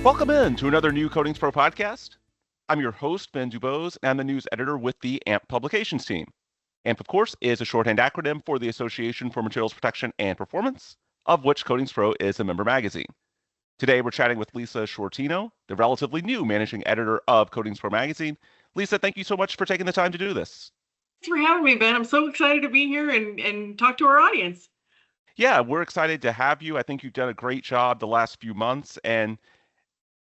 Welcome in to another new Coatings Pro podcast. I'm your host, Ben Dubose, and I'm the news editor with the AMP publications team. AMP, of course, is a shorthand acronym for the Association for Materials Protection and Performance, of which Coatings Pro is a member magazine. Today, we're chatting with Lisa Sciortino, the relatively new managing editor of Coatings Pro magazine. Lisa, thank you so much for taking the time to do this. Thanks for having me, Ben. I'm so excited to be here and talk to our audience. Yeah, we're excited to have you. I think you've done a great job the last few months, and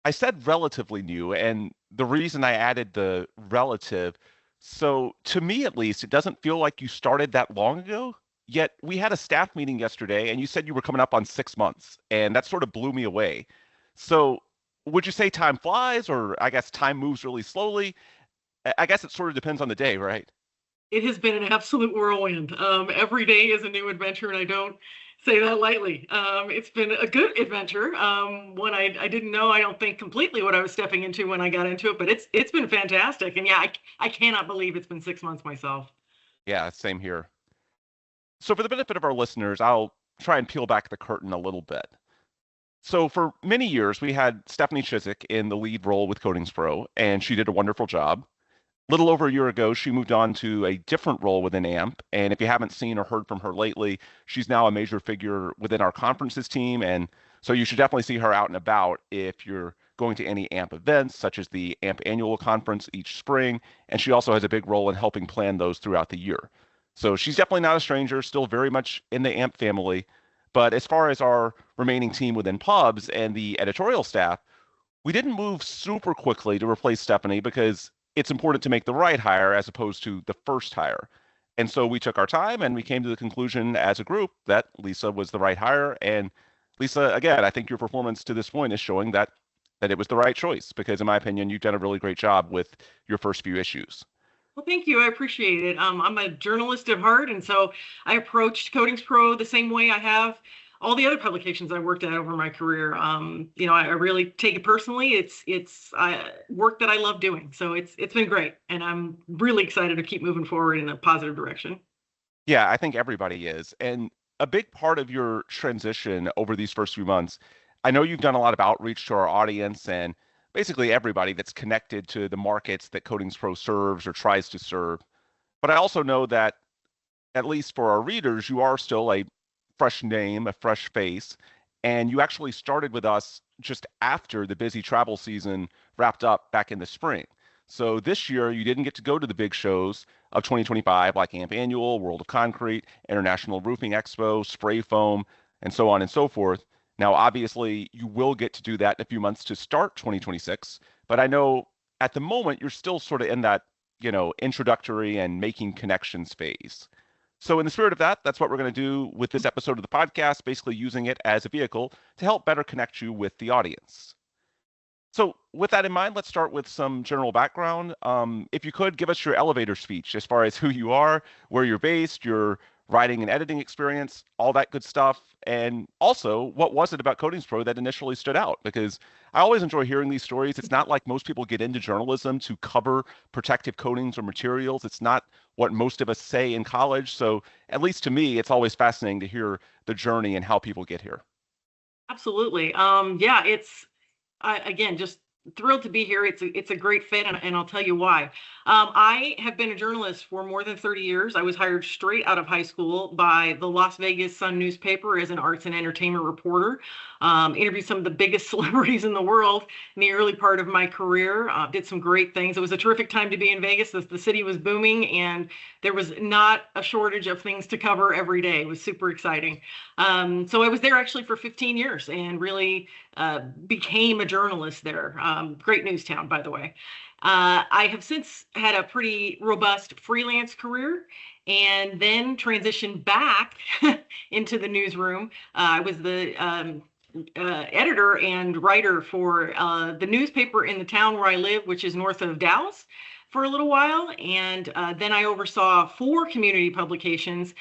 I said relatively new, and the reason I added the relative, so to me at least, it doesn't feel like you started that long ago. Yet we had a staff meeting yesterday, and you said you were coming up on 6 months, and that sort of blew me away. So would you say time flies, or I guess time moves really slowly? I guess it sort of depends on the day, right? It has been an absolute whirlwind. Every day is a new adventure, and I don't say that lightly. It's been a good adventure. One I didn't know, I don't think completely what I was stepping into when I got into it, but it's been fantastic. And yeah, I cannot believe it's been 6 months myself. Yeah, same here. So for the benefit of our listeners, I'll try and peel back the curtain a little bit. So for many years, we had Stephanie Chiswick in the lead role with Coatings Pro, and she did a wonderful job. Little over a year ago, she moved on to a different role within AMP. And if you haven't seen or heard from her lately, she's now a major figure within our conferences team. And so you should definitely see her out and about if you're going to any AMP events, such as the AMP annual conference each spring. And she also has a big role in helping plan those throughout the year. So she's definitely not a stranger, still very much in the AMP family. But as far as our remaining team within pubs and the editorial staff, we didn't move super quickly to replace Stephanie because it's important to make the right hire as opposed to the first hire. And so we took our time and we came to the conclusion as a group that Lisa was the right hire. And Lisa, again, I think your performance to this point is showing that it was the right choice because in my opinion, you've done a really great job with your first few issues. Well, thank you. I appreciate it. I'm a journalist at heart, and so I approached Coatings Pro the same way I have all the other publications I worked at over my career. I really take it personally. It's work that I love doing, so it's been great, and I'm really excited to keep moving forward in a positive direction. Yeah, I think everybody is. And a big part of your transition over these first few months, I know you've done a lot of outreach to our audience and basically everybody that's connected to the markets that Coatings Pro serves or tries to serve. But I also know that, at least for our readers, you are still a fresh name, a fresh face, and you actually started with us just after the busy travel season wrapped up back in the spring. So this year, you didn't get to go to the big shows of 2025, like AMP Annual, World of Concrete, International Roofing Expo, Spray Foam, and so on and so forth. Now, obviously, you will get to do that in a few months to start 2026, but I know at the moment you're still sort of in that, introductory and making connections phase. So, in the spirit of that, that's what we're going to do with this episode of the podcast, basically using it as a vehicle to help better connect you with the audience. So, with that in mind, let's start with some general background. If you could give us your elevator speech as far as who you are, where you're based, your writing and editing experience, all that good stuff. And also, what was it about Coatings Pro that initially stood out? Because I always enjoy hearing these stories. It's not like most people get into journalism to cover protective coatings or materials. It's not what most of us say in college. So, at least to me, it's always fascinating to hear the journey and how people get here. Absolutely. Yeah, again, just thrilled to be here. It's a great fit, and I'll tell you why. I have been a journalist for more than 30 years. I was hired straight out of high school by the Las Vegas Sun newspaper as an arts and entertainment reporter. Interviewed some of the biggest celebrities in the world in the early part of my career. Did some great things. It was a terrific time to be in Vegas. The city was booming, and there was not a shortage of things to cover every day. It was super exciting. So I was there actually for 15 years and really became a journalist there. Great news town, by the way. I have since had a pretty robust freelance career and then transitioned back into the newsroom. I was the editor and writer for the newspaper in the town where I live, which is north of Dallas, for a little while. And then I oversaw 4 community publications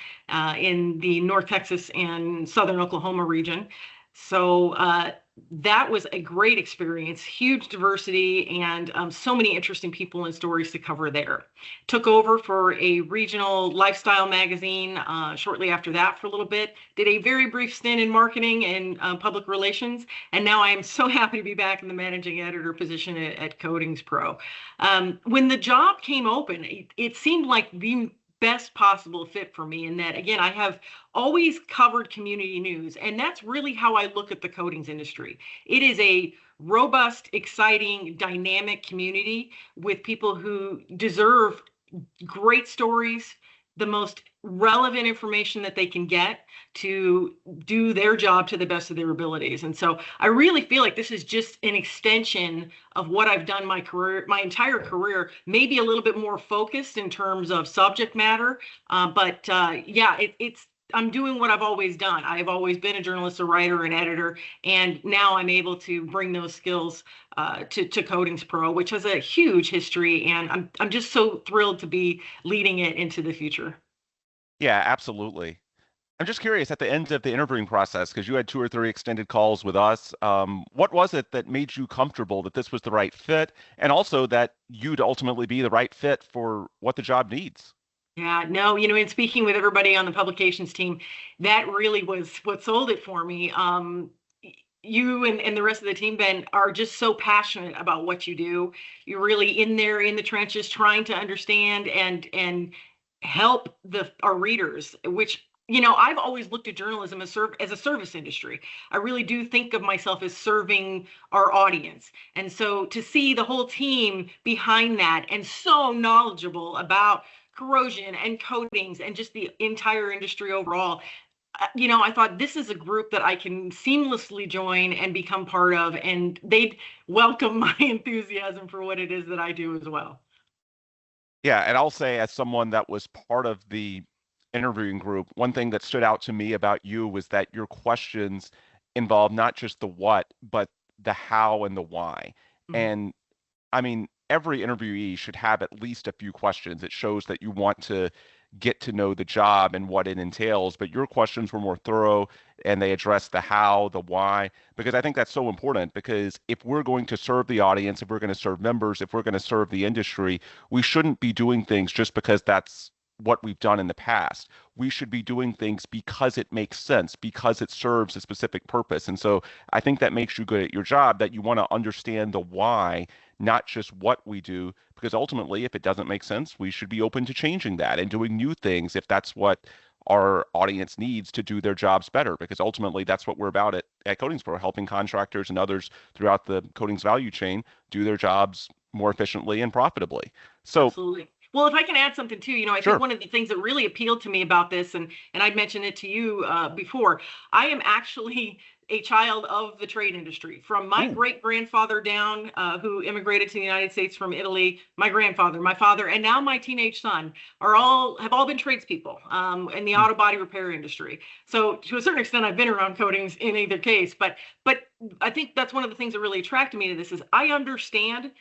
in the North Texas and Southern Oklahoma region. So that was a great experience, huge diversity, and so many interesting people and stories to cover there. Took over for a regional lifestyle magazine shortly after that for a little bit. Did a very brief stint in marketing and public relations, and now I am so happy to be back in the managing editor position at CoatingsPro. When the job came open, it seemed like the best possible fit for me in that, again, I have always covered community news, and that's really how I look at the coatings industry. It is a robust, exciting, dynamic community with people who deserve great stories, the most relevant information that they can get to do their job to the best of their abilities. And so I really feel like this is just an extension of what I've done my career, my entire career, maybe a little bit more focused in terms of subject matter. It's I'm doing what I've always done. I've always been a journalist, a writer, an editor, and now I'm able to bring those skills to Coatings Pro, which has a huge history, and I'm just so thrilled to be leading it into the future. Yeah, absolutely. I'm just curious at the end of the interviewing process, because you had 2 or 3 extended calls with us, what was it that made you comfortable that this was the right fit and also that you'd ultimately be the right fit for what the job needs? Yeah, no, in speaking with everybody on the publications team, that really was what sold it for me. You and the rest of the team, Ben, are just so passionate about what you do. You're really in there in the trenches trying to understand and help our readers, which I've always looked at journalism as a service industry. I really do think of myself as serving our audience. And so to see the whole team behind that and so knowledgeable about corrosion and coatings and just the entire industry overall, I thought this is a group that I can seamlessly join and become part of, and they'd welcome my enthusiasm for what it is that I do as well. Yeah, and I'll say as someone that was part of the interviewing group, one thing that stood out to me about you was that your questions involved not just the what, but the how and the why. Mhm. And I mean, every interviewee should have at least a few questions. It shows that you want to get to know the job and what it entails, but your questions were more thorough and they addressed the how, the why, because I think that's so important because if we're going to serve the audience, if we're going to serve members, if we're going to serve the industry, we shouldn't be doing things just because that's what we've done in the past. We should be doing things because it makes sense, because it serves a specific purpose. And so I think that makes you good at your job, that you want to understand the why, not just what we do, because ultimately, if it doesn't make sense, we should be open to changing that and doing new things if that's what our audience needs to do their jobs better, because ultimately that's what we're about at Coatings Pro, helping contractors and others throughout the coatings value chain do their jobs more efficiently and profitably. So, Absolutely. Well, if I can add something too, I think sure. one of the things that really appealed to me about this, and I'd mentioned it to you before, I am actually a child of the trade industry. From my Ooh. great grandfather down, who immigrated to the United States from Italy, my grandfather, my father, and now my teenage son have all been tradespeople in the Hmm. auto body repair industry. So to a certain extent, I've been around coatings in either case, but I think that's one of the things that really attracted me to this is I understand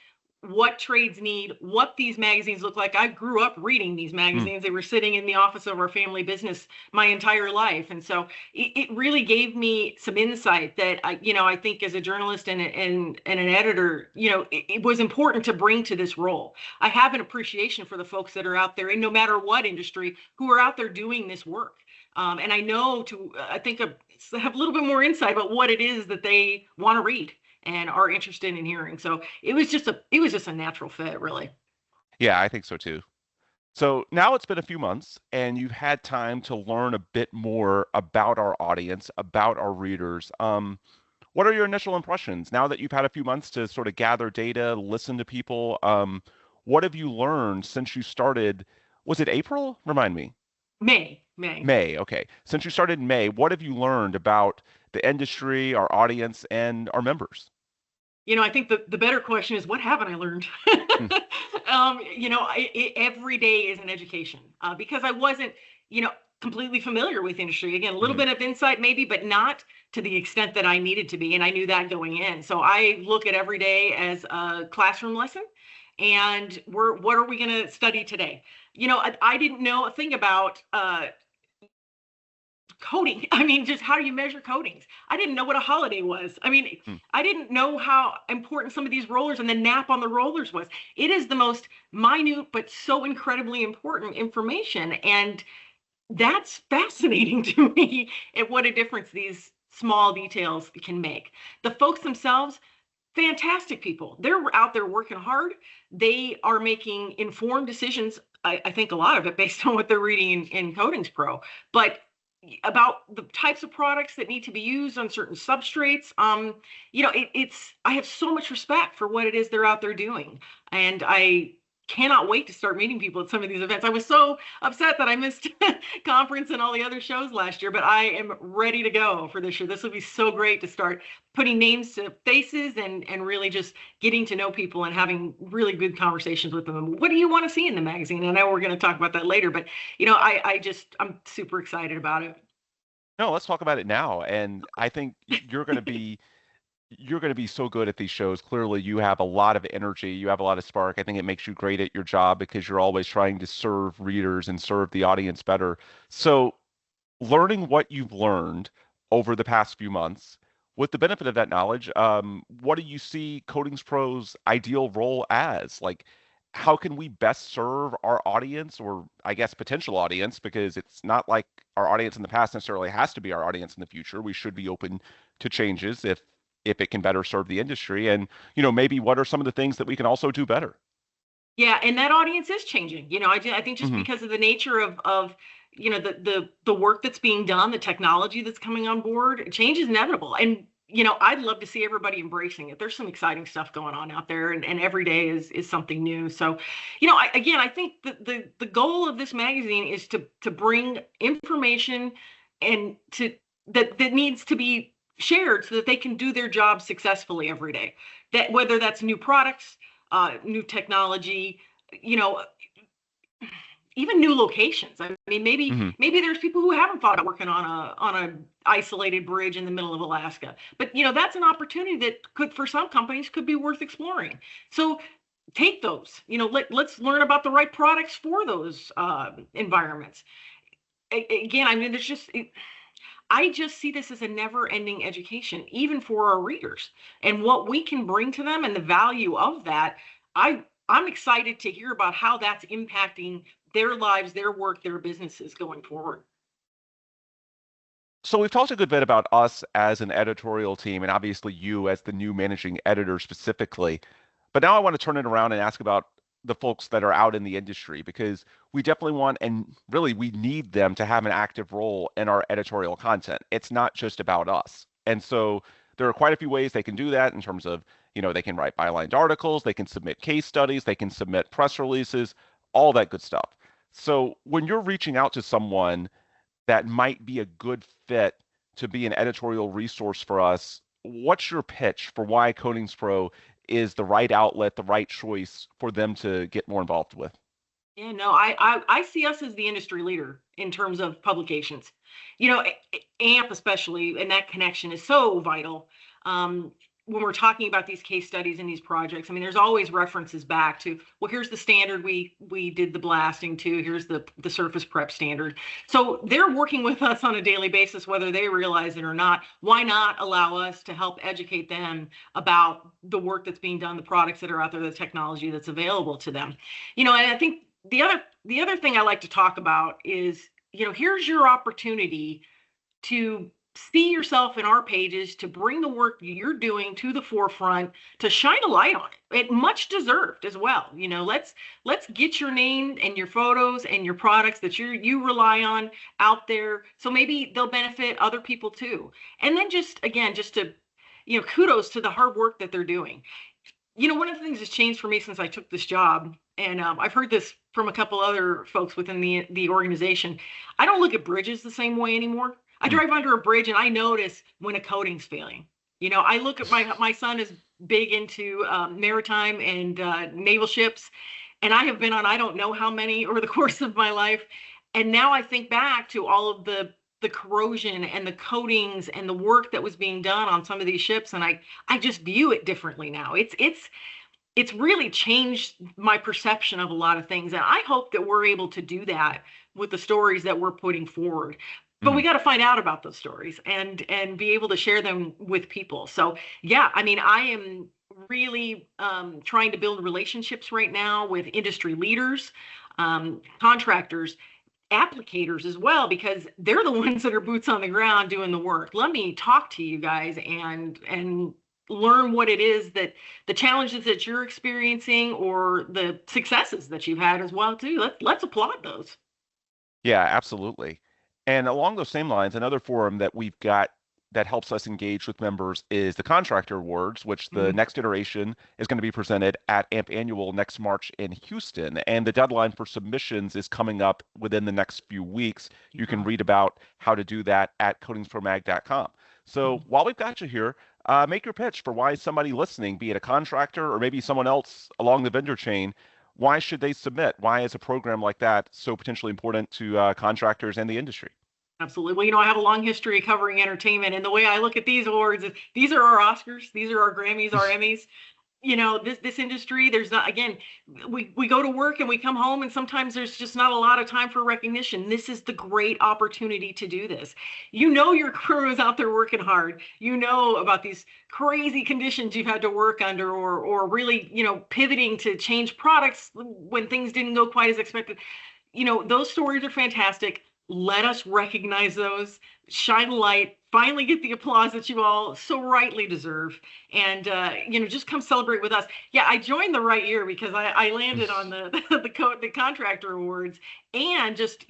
what trades need, what these magazines look like. I grew up reading these Hmm. magazines. They were sitting in the office of our family business my entire life. And so it really gave me some insight that I think as a journalist and an editor, it was important to bring to this role. I have an appreciation for the folks that are out there in no matter what industry who are out there doing this work. And I think have a little bit more insight about what it is that they want to read and are interested in hearing. So it was just a natural fit, really. Yeah, I think so too. So now it's been a few months and you've had time to learn a bit more about our audience, about our readers. What are your initial impressions now that you've had a few months to sort of gather data, listen to people? What have you learned since you started? Was it April? Remind me. May. May. Okay. Since you started in May, what have you learned about the industry, our audience, and our members? I think the better question is, what haven't I learned? Hmm. Every day is an education because I wasn't, completely familiar with industry. Again, a little Mhm. bit of insight maybe, but not to the extent that I needed to be. And I knew that going in. So I look at every day as a classroom lesson. And what are we going to study today? I didn't know a thing about coating. I mean, just how do you measure coatings? I didn't know what a holiday was. I mean, Mm. I didn't know how important some of these rollers and the nap on the rollers was. It is the most minute, but so incredibly important information. And that's fascinating to me at what a difference these small details can make. The folks themselves, fantastic people. They're out there working hard. They are making informed decisions. I think a lot of it based on what they're reading in Coatings Pro, but about the types of products that need to be used on certain substrates. It's I have so much respect for what it is they're out there doing, and I cannot wait to start meeting people at some of these events. I was so upset that I missed conference and all the other shows last year, but I am ready to go for this year. This will be so great to start putting names to faces and really just getting to know people and having really good conversations with them. What do you want to see in the magazine? I know we're going to talk about that later, but I'm super excited about it. No, let's talk about it now. And I think you're going to be so good at these shows. Clearly, you have a lot of energy, you have a lot of spark. I think it makes you great at your job because you're always trying to serve readers and serve the audience better. So, learning what you've learned over the past few months, with the benefit of that knowledge, what do you see Coatings Pro's ideal role as? Like, how can we best serve our audience, or I guess potential audience, because it's not like our audience in the past necessarily has to be our audience in the future. We should be open to changes if it can better serve the industry. And, maybe what are some of the things that we can also do better? Yeah, and that audience is changing. I think just Hmm. because of the nature of the work that's being done, the technology that's coming on board, change is inevitable. And I'd love to see everybody embracing it. There's some exciting stuff going on out there, and every day is something new. So, I think the goal of this magazine is to bring information and to that needs to be shared so that they can do their job successfully every day. That whether that's new products, new technology, you know, even new locations. I mean, maybe Hmm. maybe there's people who haven't thought about working on a isolated bridge in the middle of Alaska, but that's an opportunity that could, for some companies, could be worth exploring. So take those. Let's learn about the right products for those environments. Again, I mean, I just see this as a never-ending education, even for our readers, and what we can bring to them and the value of that. I'm excited to hear about how that's impacting their lives, their work, their businesses going forward. So we've talked a good bit about us as an editorial team, and obviously you as the new managing editor specifically. But now I want to turn it around and ask about the folks that are out in the industry, because we definitely want, and really we need them to have an active role in our editorial content. It's not just about us. And so there are quite a few ways they can do that in terms of, they can write bylined articles, they can submit case studies, they can submit press releases, all that good stuff. So when you're reaching out to someone that might be a good fit to be an editorial resource for us, what's your pitch for why Coatings Pro is the right outlet, the right choice for them to get more involved with? Yeah, no, I see us as the industry leader in terms of publications. AMP especially, and that connection is so vital. When we're talking about these case studies and these projects, I mean, there's always references back to, well, here's the standard we did the blasting to, here's the surface prep standard. So they're working with us on a daily basis, whether they realize it or not. Why not allow us to help educate them about the work that's being done, the products that are out there, the technology that's available to them? And I think the other thing I like to talk about is, here's your opportunity to see yourself in our pages, to bring the work you're doing to the forefront, to shine a light on it. It much deserved as well. Let's get your name and your photos and your products that you rely on out there. So maybe they'll benefit other people too. And then just to, kudos to the hard work that they're doing. One of the things that's changed for me since I took this job, and I've heard this from a couple other folks within the organization. I don't look at bridges the same way anymore. I Mm. drive under a bridge and I notice when a coating's failing. I look at my son is big into maritime and naval ships, and I have been on I don't know how many over the course of my life. And now I think back to all of the corrosion and the coatings and the work that was being done on some of these ships, and I just view it differently now. It's really changed my perception of a lot of things, and I hope that we're able to do that with the stories that we're putting forward. but we Mhm. got to find out about those stories and be able to share them with people. So yeah, I mean, I am really trying to build relationships right now with industry leaders, contractors, applicators as well, because they're the ones that are boots on the ground doing the work. Let me talk to you guys and learn what it is that the challenges that you're experiencing or the successes that you've had as well too. Let's applaud those. Yeah, absolutely. And along those same lines, another forum that we've got that helps us engage with members is the Contractor Awards, which the Mhm. next iteration is going to be presented at AMP Annual next March in Houston. And the deadline for submissions is coming up within the next few weeks. You can Yeah. read about how to do that at coatingspromag.com. So while we've got you here, make your pitch for why somebody listening, be it a contractor or maybe someone else along the vendor chain, why should they submit? Why is a program like that so potentially important to contractors and the industry? Absolutely. Well, I have a long history covering entertainment, and the way I look at these awards is these are our Oscars, these are our Grammys, our Emmys. This industry, there's not, again, we go to work and we come home, and sometimes there's just not a lot of time for recognition. This is the great opportunity to do this. Your crew is out there working hard. You know about these crazy conditions you've had to work under, or really, pivoting to change products when things didn't go quite as expected. Those stories are fantastic. Let us recognize those, shine a light, finally get the applause that you all so rightly deserve. And, just come celebrate with us. Yeah, I joined the right year because I landed on the Contractor Awards. And just,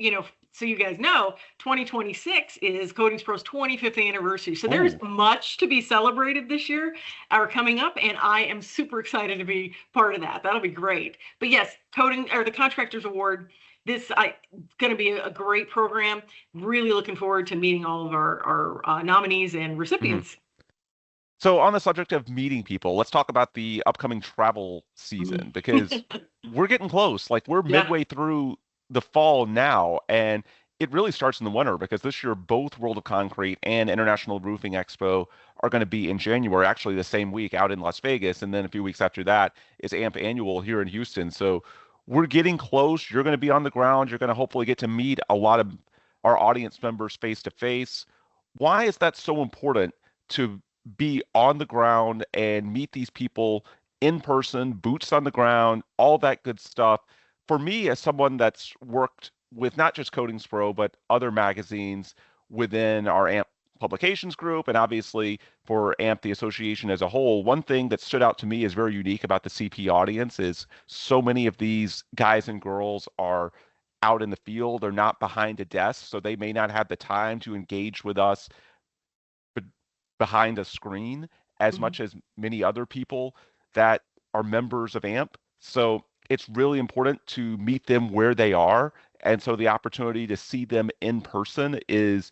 so you guys know, 2026 is CoatingsPro's 25th anniversary. So there's Ooh. much to be celebrated this year, or coming up, and I am super excited to be part of that. That'll be great. But yes, the Contractors Award, this I going to be a great program. Really looking forward to meeting all of our nominees and Mhm. recipients. So, on the subject of meeting people, let's talk about the upcoming travel season because we're getting close. Like, we're Yeah. midway through the fall now, and it really starts in the winter because this year both World of Concrete and International Roofing Expo are going to be in January, actually the same week out in Las Vegas. And then a few weeks after that is AMP Annual here in Houston. So, we're getting close. You're going to be on the ground. You're going to hopefully get to meet a lot of our audience members face to face. Why is that so important to be on the ground and meet these people in person, boots on the ground, all that good stuff? For me, as someone that's worked with not just Coatings Pro, but other magazines within our AMP publications group, and obviously for AMP, the association as a whole, one thing that stood out to me as very unique about the CP audience is so many of these guys and girls are out in the field, they're not behind a desk, so they may not have the time to engage with us be- behind a screen as Mhm. much as many other people that are members of AMP. So it's really important to meet them where they are. And so the opportunity to see them in person is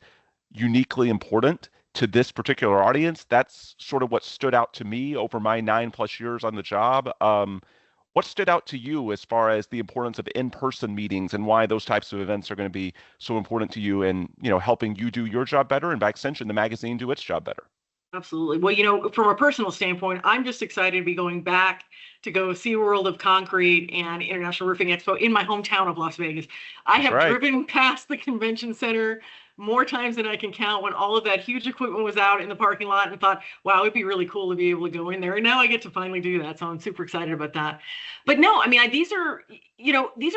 uniquely important to this particular audience. That's sort of what stood out to me over my 9+ years on the job. What stood out to you as far as the importance of in-person meetings and why those types of events are going to be so important to you and, helping you do your job better and by extension, the magazine do its job better? Absolutely. Well, from a personal standpoint, I'm just excited to be going back to go see World of Concrete and International Roofing Expo in my hometown of Las Vegas. I That's have right. driven past the convention center more times than I can count when all of that huge equipment was out in the parking lot, and thought, wow, it'd be really cool to be able to go in there. And now I get to finally do that. So I'm super excited about that. But no, I mean, these are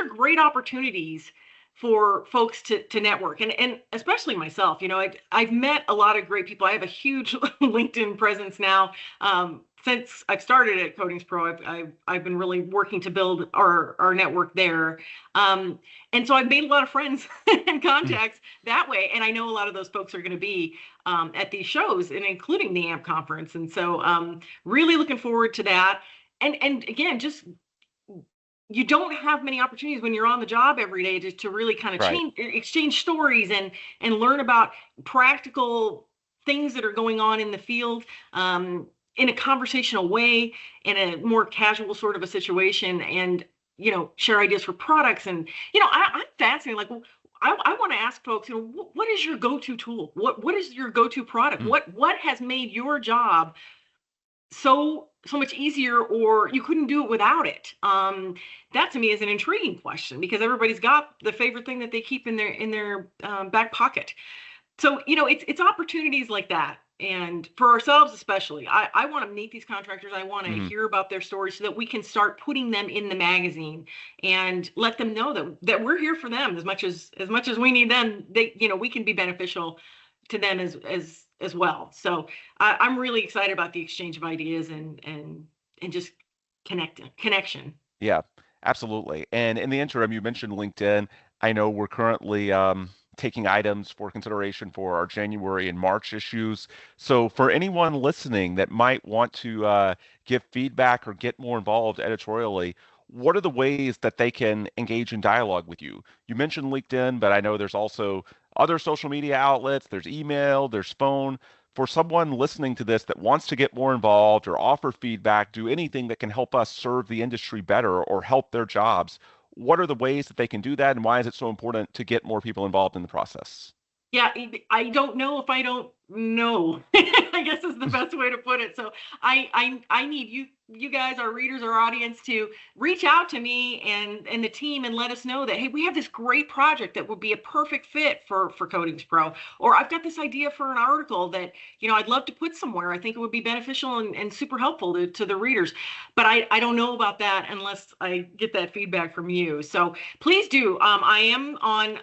great opportunities for folks to network, and especially myself. I've met a lot of great people. I have a huge LinkedIn presence now. Since I've started at Coatings Pro, I've been really working to build our network there. And so I've made a lot of friends and Mhm. contacts that way. And I know a lot of those folks are going to be at these shows, and including the AMP conference. And so really looking forward to that. And again, just you don't have many opportunities when you're on the job every day to really kind of Right. exchange stories and learn about practical things that are going on in the field, in a conversational way, in a more casual sort of a situation, and share ideas for products. And I'm fascinated, like, well, I want to ask folks, what is your go-to tool? What is your go-to product? Mm. What has made your job so much easier, or you couldn't do it without it? That to me is an intriguing question, because everybody's got the favorite thing that they keep in their back pocket. So, it's opportunities like that. And for ourselves, especially, I want to meet these contractors. I want to Mhm. hear about their stories so that we can start putting them in the magazine and let them know that we're here for them as much as we need them. We can be beneficial to them as well. So I'm really excited about the exchange of ideas and just connection. Yeah, absolutely. And in the interim, you mentioned LinkedIn. I know we're currently taking items for consideration for our January and March issues. So for anyone listening that might want to give feedback or get more involved editorially, what are the ways that they can engage in dialogue with you? You mentioned LinkedIn, but I know there's also other social media outlets, there's email, there's phone. For someone listening to this that wants to get more involved or offer feedback, do anything that can help us serve the industry better or help their jobs, what are the ways that they can do that, and why is it so important to get more people involved in the process? Yeah, I don't know if I don't know. I guess is the best way to put it. So I need you guys, our readers, our audience, to reach out to me and the team and let us know that, hey, we have this great project that would be a perfect fit for Coatings Pro, or I've got this idea for an article that I'd love to put somewhere. I think it would be beneficial and super helpful to the readers, but I don't know about that unless I get that feedback from you. So please do. I am on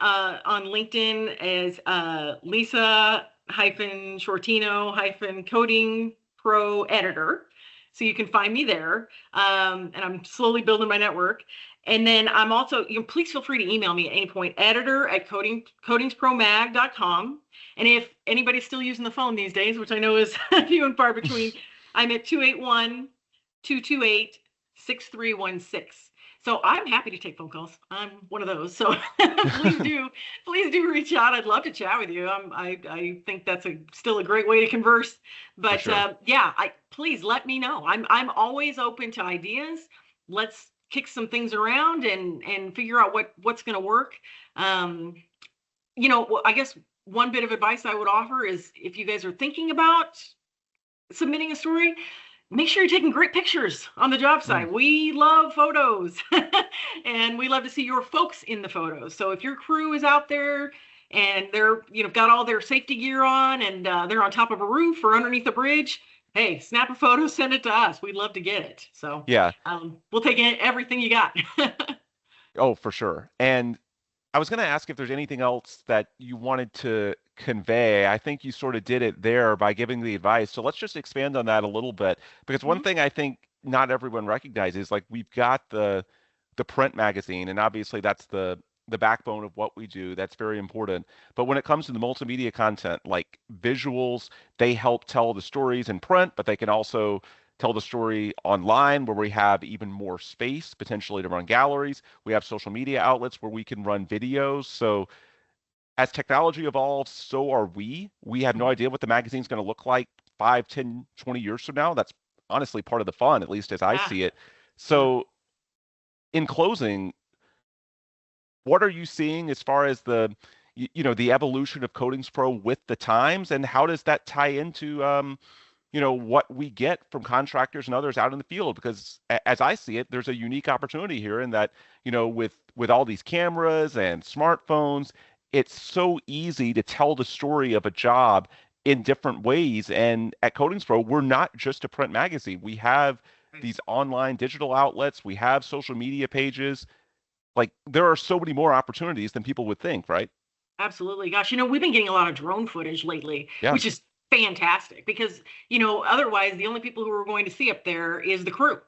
LinkedIn as Lisa Sciortino Coding Pro Editor. So you can find me there. And I'm slowly building my network. And then I'm also, please feel free to email me at any point, editor@coatingspromag.com. And if anybody's still using the phone these days, which I know is few and far between, I'm at 281-228-6316. So I'm happy to take phone calls. I'm one of those. So please do reach out. I'd love to chat with you. I think that's still a great way to converse. For But sure. yeah, please let me know. I'm always open to ideas. Let's kick some things around and figure out what's going to work. Um, I guess one bit of advice I would offer is if you guys are thinking about submitting a story, make sure you're taking great pictures on the job Mm. site. We love photos and we love to see your folks in the photos. So if your crew is out there and they're, got all their safety gear on and they're on top of a roof or underneath a bridge, hey, snap a photo, send it to us. We'd love to get it. So Yeah. we'll take everything you got. Oh, for sure. And I was going to ask if there's anything else that you wanted to convey. I think you sort of did it there by giving the advice. So let's just expand on that a little bit because one Mhm. thing I think not everyone recognizes, like we've got the print magazine, and obviously that's the backbone of what we do. That's very important. But when it comes to the multimedia content, like visuals, they help tell the stories in print, but they can also tell the story online where we have even more space potentially to run galleries. We have social media outlets where we can run videos. So as technology evolves, so are we. We have no Mhm. idea what the magazine's going to look like 5, 10, 20 years from now. That's honestly part of the fun, at least as I Ah, see it. yeah. So in closing, what are you seeing as far as the evolution of Coatings Pro with the times, and how does that tie into what we get from contractors and others out in the field? Because as I see it, there's a unique opportunity here in that, with all these cameras and smartphones, it's so easy to tell the story of a job in different ways. And at Coatings Pro, we're not just a print magazine. We have Right. these online digital outlets, we have social media pages. Like there are so many more opportunities than people would think, right? Absolutely. Gosh, we've been getting a lot of drone footage lately, Yeah. which is fantastic because, otherwise the only people who are going to see up there is the crew.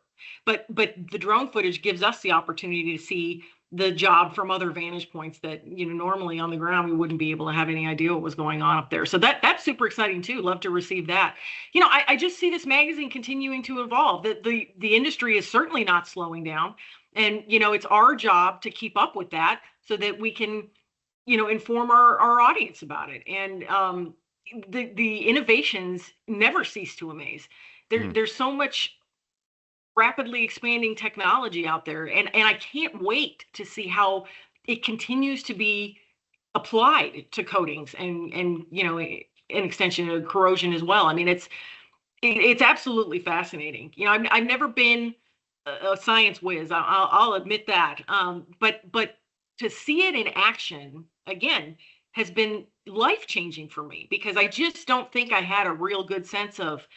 But the drone footage gives us the opportunity to see the job from other vantage points that, normally on the ground we wouldn't be able to have any idea what was going on up there. So that's super exciting too. Love to receive that. I just see this magazine continuing to evolve. The industry is certainly not slowing down. And, it's our job to keep up with that so that we can inform our audience about it. And the innovations never cease to amaze. Mhm. There's so much rapidly expanding technology out there, and I can't wait to see how it continues to be applied to coatings and an extension of corrosion as well. I mean, it's absolutely fascinating. I've never been a science whiz. I'll admit that. But to see it in action again has been life-changing for me, because I just don't think I had a real good sense of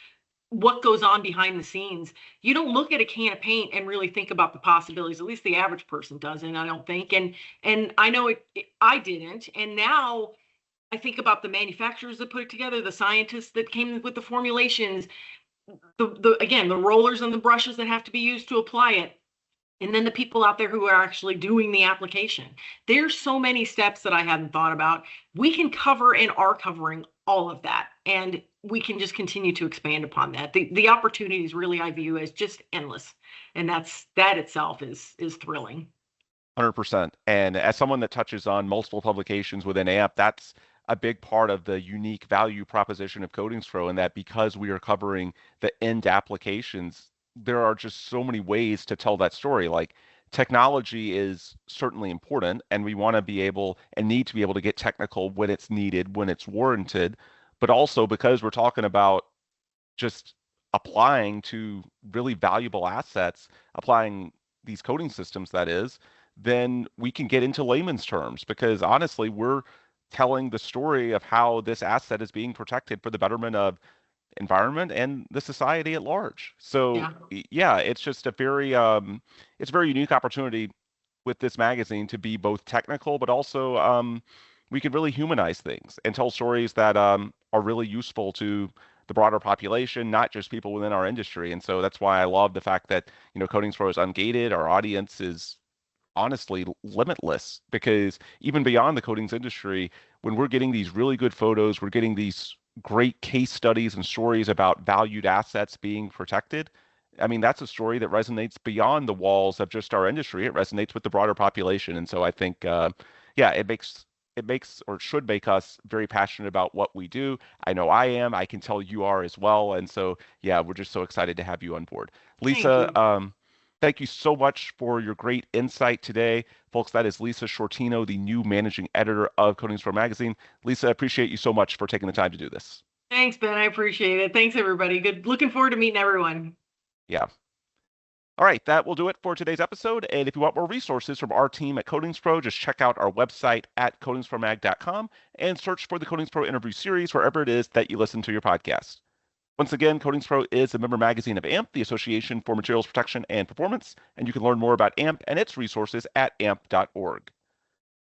what goes on behind the scenes. You don't look at a can of paint and really think about the possibilities. At least the average person doesn't, I don't think. And I know I didn't. And now I think about the manufacturers that put it together, the scientists that came with the formulations, the again, the rollers and the brushes that have to be used to apply it, and then the people out there who are actually doing the application. There's so many steps that I hadn't thought about. We can cover and are covering all of that, and we can just continue to expand upon that. The opportunities really I view as just endless, and that itself is thrilling. 100%. And as someone that touches on multiple publications within AMP, that's a big part of the unique value proposition of CoatingsPro, and that because we are covering the end applications, there are just so many ways to tell that story. Like, technology is certainly important, and we want to be able and need to be able to get technical when it's needed, when it's warranted. But also because we're talking about just applying to really valuable assets, applying these coding systems, that is, then we can get into layman's terms, because honestly, we're telling the story of how this asset is being protected for the betterment of environment and the society at large. So Yeah. yeah, it's just a very it's a very unique opportunity with this magazine to be both technical, but also we can really humanize things and tell stories that are really useful to the broader population, not just people within our industry. And so that's why I love the fact that, CoatingsPro is ungated. Our audience is honestly limitless, because even beyond the coatings industry, when we're getting these really good photos, we're getting these great case studies and stories about valued assets being protected. I mean, that's a story that resonates beyond the walls of just our industry. It resonates with the broader population. And so I think, yeah, it makes or should make us very passionate about what we do. I know I am. I can tell you are as well. And so, yeah, we're just so excited to have you on board. Thank Lisa, you. thank you so much for your great insight today. Folks, that is Lisa Sciortino, the new managing editor of CoatingsPro Magazine. Lisa, I appreciate you so much for taking the time to do this. Thanks, Ben. I appreciate it. Thanks, everybody. Good. Looking forward to meeting everyone. Yeah. All right, that will do it for today's episode. And if you want more resources from our team at CoatingsPro, just check out our website at coatingspromag.com and search for the CoatingsPro interview series wherever it is that you listen to your podcast. Once again, CoatingsPro is a member magazine of AMP, the Association for Materials Protection and Performance, and you can learn more about AMP and its resources at amp.org.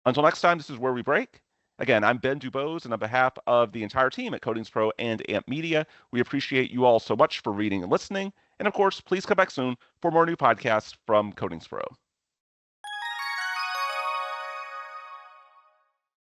Until next time, this is Where We Break. Again, I'm Ben Dubose, and on behalf of the entire team at CoatingsPro and AMP Media, we appreciate you all so much for reading and listening. And of course, please come back soon for more new podcasts from CoatingsPro.